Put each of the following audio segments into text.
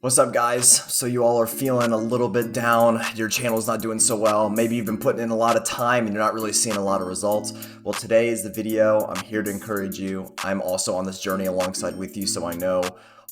What's up, guys? So you all are feeling a little bit down, your channel's not doing so well, maybe you've been putting in a lot of time and you're not really seeing a lot of results. Well, today is the video. I'm here to encourage you. I'm also on this journey alongside with you, so I know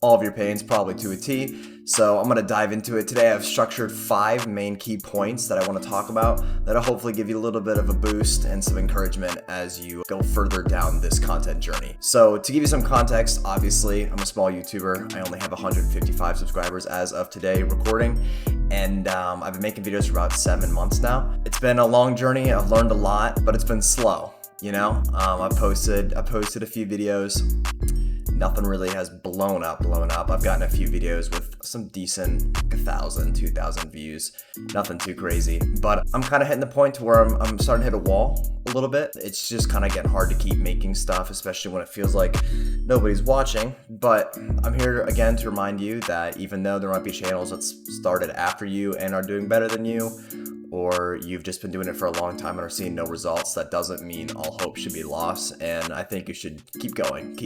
all of your pains probably to a T. So I'm going to dive into it. Today I've structured 5 main key points that I want to talk about that'll hopefully give you a little bit of a boost and some encouragement as you go further down this content journey. So to give you some context, obviously I'm a small YouTuber. I only have 155 subscribers as of today recording, and I've been making videos for about 7 months now. It's been a long journey. I've learned a lot, but it's been slow. You know, I posted a few videos. Nothing really has blown up. I've gotten a few videos with some decent 1,000, 2,000 views. Nothing too crazy, but I'm kind of hitting the point to where I'm starting to hit a wall a little bit. It's just kind of getting hard to keep making stuff, especially when it feels like nobody's watching. But I'm here again to remind you that even though there might be channels that started after you and are doing better than you, or you've just been doing it for a long time and are seeing no results, that doesn't mean all hope should be lost. And I think you should keep going,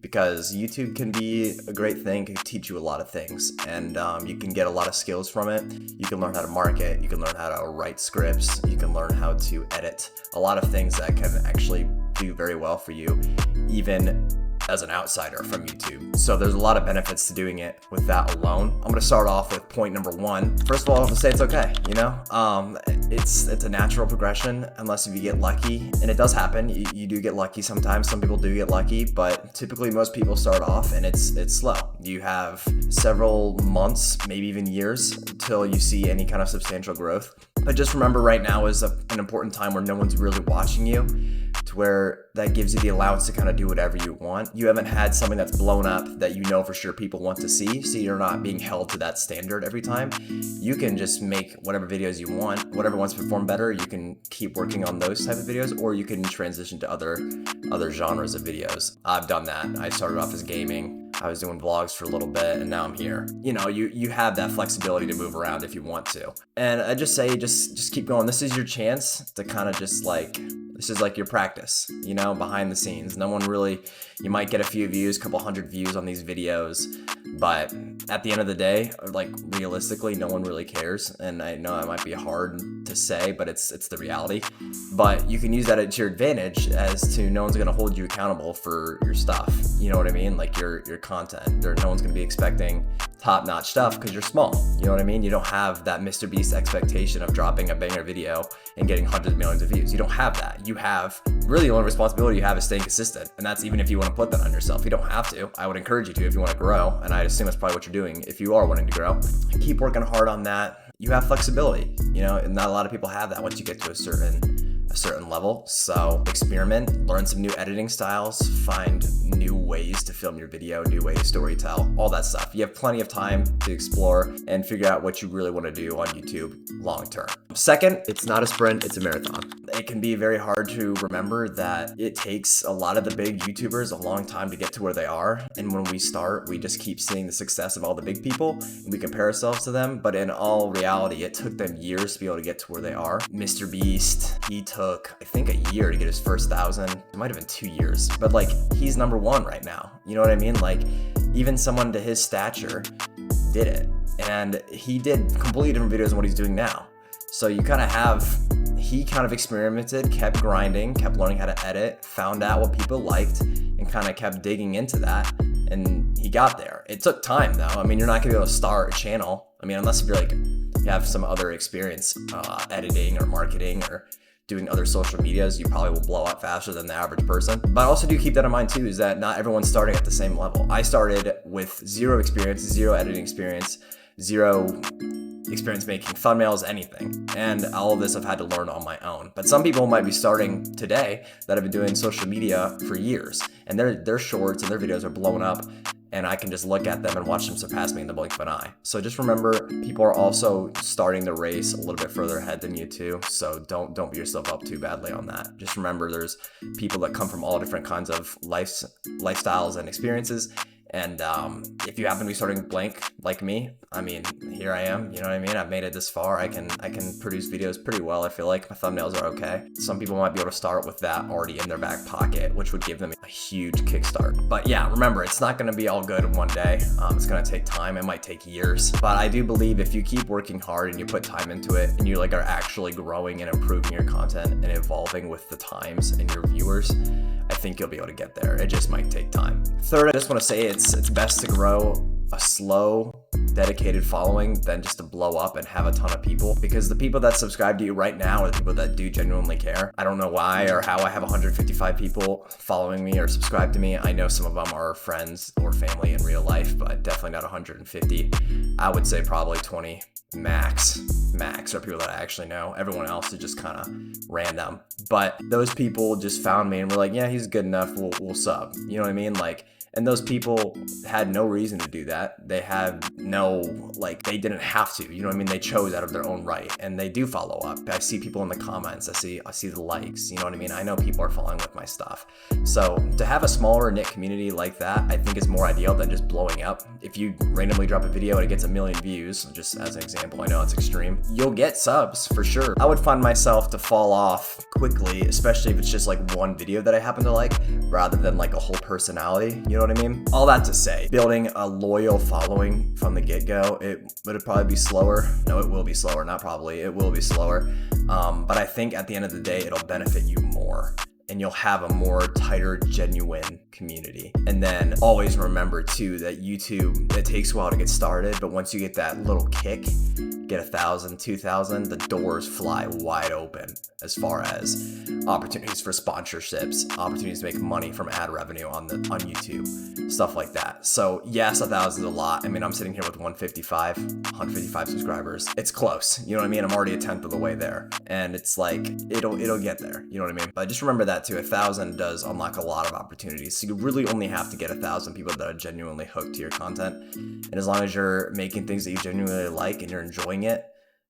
because YouTube can be a great thing, can teach you a lot of things, and you can get a lot of skills from it. You can learn how to market, you can learn how to write scripts, you can learn how to edit, a lot of things that can actually do very well for you, even as an outsider from YouTube. So there's a lot of benefits to doing it with that alone. I'm gonna start off with point number 1. First of all, I'm gonna say it's okay, you know? It's a natural progression unless if you get lucky, and it does happen. You do get lucky sometimes. Some people do get lucky, but typically most people start off and it's slow. You have several months, maybe even years, until you see any kind of substantial growth. But just remember, right now is an important time where no one's really watching you, to where that gives you the allowance to kind of do whatever you want. You haven't had something that's blown up that you know for sure people want to see, so you're not being held to that standard every time. You can just make whatever videos you want. Whatever wants to perform better, you can keep working on those type of videos, or you can transition to other genres of videos. I've done that. I started off as gaming. I was doing vlogs for a little bit, and now I'm here. You know, you have that flexibility to move around if you want to. And I just say, just keep going. This is your chance to kind of just like, this is like your practice, you know, behind the scenes. No one really, you might get a few views, a couple hundred views on these videos, but at the end of the day, like realistically, no one really cares. And I know that might be hard to say, but it's the reality. But you can use that to your advantage, as to no one's gonna hold you accountable for your stuff. You know what I mean? Like your content. No one's gonna be expecting top-notch stuff because you're small. You know what I mean? You don't have that Mr. Beast expectation of dropping a banger video and getting hundreds of millions of views. You don't have that. You have, really the only responsibility you have is staying consistent. And that's even if you want to put that on yourself. You don't have to. I would encourage you to if you want to grow. And I assume that's probably what you're doing if you are wanting to grow. Keep working hard on that. You have flexibility, you know, and not a lot of people have that once you get to a certain level. So experiment, learn some new editing styles, find new ways to film your video, new ways to storytell, all that stuff. You have plenty of time to explore and figure out what you really want to do on YouTube long term. Second, it's not a sprint, it's a marathon. It can be very hard to remember that it takes a lot of the big YouTubers a long time to get to where they are. And when we start, we just keep seeing the success of all the big people and we compare ourselves to them. But in all reality, it took them years to be able to get to where they are. Mr. Beast, he took, I think, a year to get his first 1,000. It might have been 2 years, but like, he's number 1 right now. You know what I mean? Like, even someone to his stature did it, and he did completely different videos than what he's doing now. So you kind of have, he kind of experimented, kept grinding, kept learning how to edit, found out what people liked, and kind of kept digging into that, and he got there. It took time though. I mean, you're not gonna be able to start a channel. I mean, unless if you're like, you have some other experience editing or marketing or doing other social medias, you probably will blow up faster than the average person. But also do keep that in mind too, is that not everyone's starting at the same level. I started with zero experience, zero editing experience, zero experience making thumbnails, anything. And all of this I've had to learn on my own. But some people might be starting today that have been doing social media for years, and their shorts and their videos are blowing up, and I can just look at them and watch them surpass me in the blink of an eye. So just remember, people are also starting the race a little bit further ahead than you too. So don't beat yourself up too badly on that. Just remember, there's people that come from all different kinds of lifestyles and experiences, And if you happen to be starting blank like me, I mean, here I am, you know what I mean? I've made it this far. I can produce videos pretty well. I feel like my thumbnails are okay. Some people might be able to start with that already in their back pocket, which would give them a huge kickstart. But yeah, remember, it's not gonna be all good in one day. It's gonna take time. It might take years. But I do believe if you keep working hard and you put time into it and you like are actually growing and improving your content and evolving with the times and your viewers, I think you'll be able to get there. It just might take time. Third, I just want to say it's best to grow a slow, dedicated following than just to blow up and have a ton of people, because the people that subscribe to you right now are the people that do genuinely care. I don't know why or how I have 155 people following me or subscribe to me. I know some of them are friends or family in real life, but definitely not 150. I would say probably 20 max are people that I actually know. Everyone else is just kind of random. But those people just found me and were like, yeah, he's good enough, we'll sub. You know what I mean? Like, and those people had no reason to do that. They had no, like, they didn't have to, you know what I mean? They chose out of their own right, and they do follow up. I see people in the comments, I see the likes, you know what I mean? I know people are following with my stuff. So to have a smaller knit community like that, I think is more ideal than just blowing up. If you randomly drop a video and it gets 1 million views, just as an example, I know it's extreme, you'll get subs for sure. I would find myself to fall off quickly, especially if it's just like one video that I happen to like, rather than like a whole personality, you know what I mean? All that to say, building a loyal following from the get-go, would it probably be slower? No, it will be slower, not probably, it will be slower. But I think at the end of the day, it'll benefit you more, and you'll have a more tighter, genuine community. And then always remember too that YouTube, it takes a while to get started, but once you get that little kick, get 1,000, 2,000, the doors fly wide open as far as opportunities for sponsorships, opportunities to make money from ad revenue on YouTube, stuff like that. So yes, 1,000 is a lot. I mean, I'm sitting here with 155 subscribers. It's close, you know what I mean? I'm already a tenth of the way there, and it's like, it'll get there, you know what I mean? But just remember that too, 1,000 does unlock a lot of opportunities. So you really only have to get 1,000 people that are genuinely hooked to your content. And as long as you're making things that you genuinely like and you're enjoying it,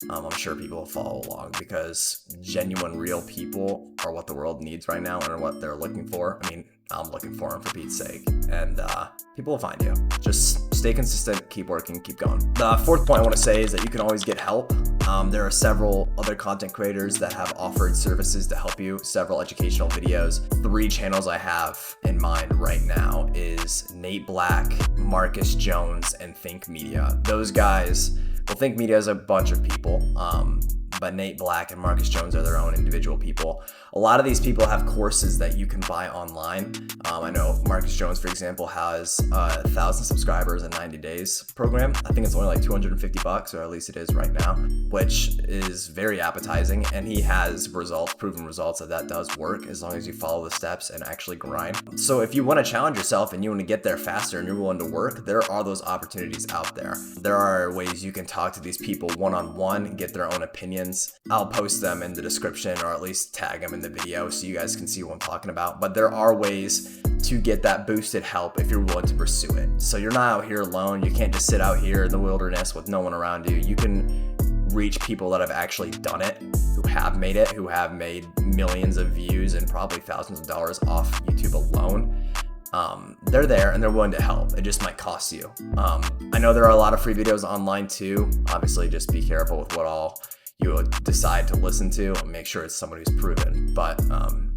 I'm sure people will follow along, because genuine, real people are what the world needs right now and are what they're looking for. I mean, I'm looking for them, for Pete's sake. And people will find you. Just stay consistent, keep working, keep going. The fourth point I want to say is that you can always get help. There are several other content creators that have offered services to help you, several educational videos. 3 channels I have in mind right now is Nate Black, Marcus Jones, and Think Media. Those guys, well, Think Media is a bunch of people, but Nate Black and Marcus Jones are their own individual people. A lot of these people have courses that you can buy online. I know Marcus Jones, for example, has 1,000 subscribers in 90 days program. I think it's only like $250, or at least it is right now, which is very appetizing. And he has results, proven results that does work as long as you follow the steps and actually grind. So if you want to challenge yourself and you want to get there faster and you're willing to work, there are those opportunities out there. There are ways you can talk to these people one-on-one, get their own opinions. I'll post them in the description, or at least tag them in the video so you guys can see what I'm talking about. But there are ways to get that boosted help if you're willing to pursue it. So you're not out here alone. You can't just sit out here in the wilderness with no one around you. You can reach people that have actually done it, who have made it, who have made millions of views and probably thousands of dollars off YouTube alone. They're there and they're willing to help. It just might cost you. I know there are a lot of free videos online too. Obviously, just be careful with what all you decide to listen to, and make sure it's somebody who's proven. But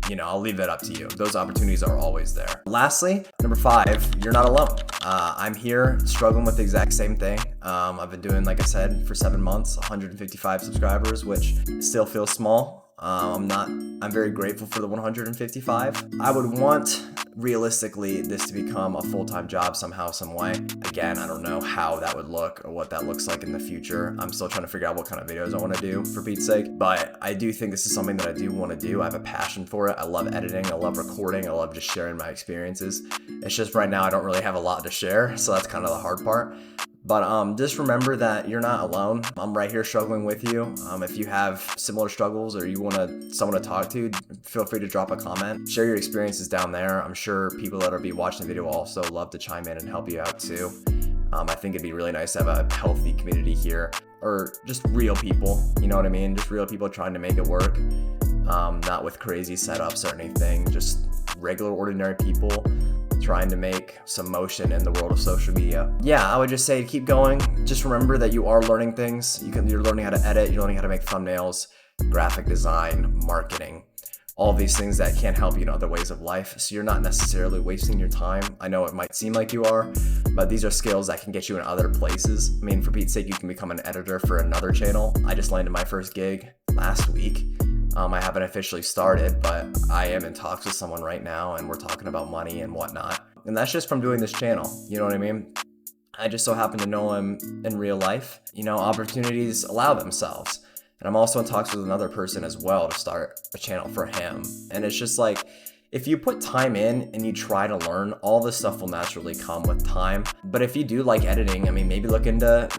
you know, I'll leave that up to you. Those opportunities are always there. Lastly, number 5, you're not alone. I'm here struggling with the exact same thing. I've been doing, like I said, for 7 months, 155 subscribers, which still feels small. I'm very grateful for the 155. I would want, realistically, this to become a full-time job somehow, some way. Again, I don't know how that would look or what that looks like in the future. I'm still trying to figure out what kind of videos I want to do, for Pete's sake. But I do think this is something that I do want to do. I have a passion for it. I love editing. I love recording. I love just sharing my experiences. It's just right now I don't really have a lot to share, so that's kind of the hard part. But just remember that you're not alone. I'm right here struggling with you. If you have similar struggles or you want someone to talk to, feel free to drop a comment. Share your experiences down there. I'm sure people that will be watching the video will also love to chime in and help you out too. I think it'd be really nice to have a healthy community here, or just real people, you know what I mean? Just real people trying to make it work. Not with crazy setups or anything, just regular, ordinary people trying to make some motion in the world of social media. Yeah, I would just say keep going. Just remember that you are learning things. You're learning how to edit, you're learning how to make thumbnails, graphic design, marketing, all these things that can help you in other ways of life. So you're not necessarily wasting your time. I know it might seem like you are, but these are skills that can get you in other places. I mean, for Pete's sake, you can become an editor for another channel. I just landed my first gig last week. I haven't officially started, but I am in talks with someone right now, and we're talking about money and whatnot. And that's just from doing this channel. You know what I mean? I just so happen to know him in real life. You know, opportunities allow themselves. And I'm also in talks with another person as well to start a channel for him. And it's just like, if you put time in and you try to learn, all this stuff will naturally come with time. But if you do like editing, I mean, maybe look into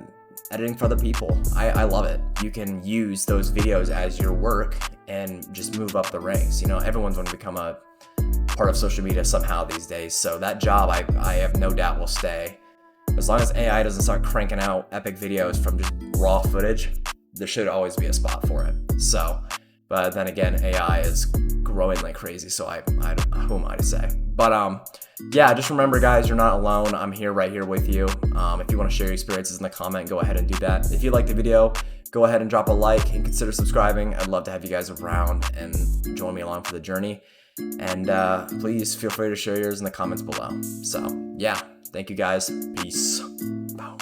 editing for other people. I love it. You can use those videos as your work and just move up the ranks. You know, everyone's going to become a part of social media somehow these days. So that job, I have no doubt will stay. As long as AI doesn't start cranking out epic videos from just raw footage, there should always be a spot for it. So, but then again, AI is growing like crazy, so who am I to say? But yeah, just remember, guys, you're not alone. I'm here, right here with you. If you want to share your experiences in the comment, go ahead and do that. If you like the video, go ahead and drop a like and consider subscribing. I'd love to have you guys around and join me along for the journey. And please feel free to share yours in the comments below. So yeah, thank you guys. Peace. Boom.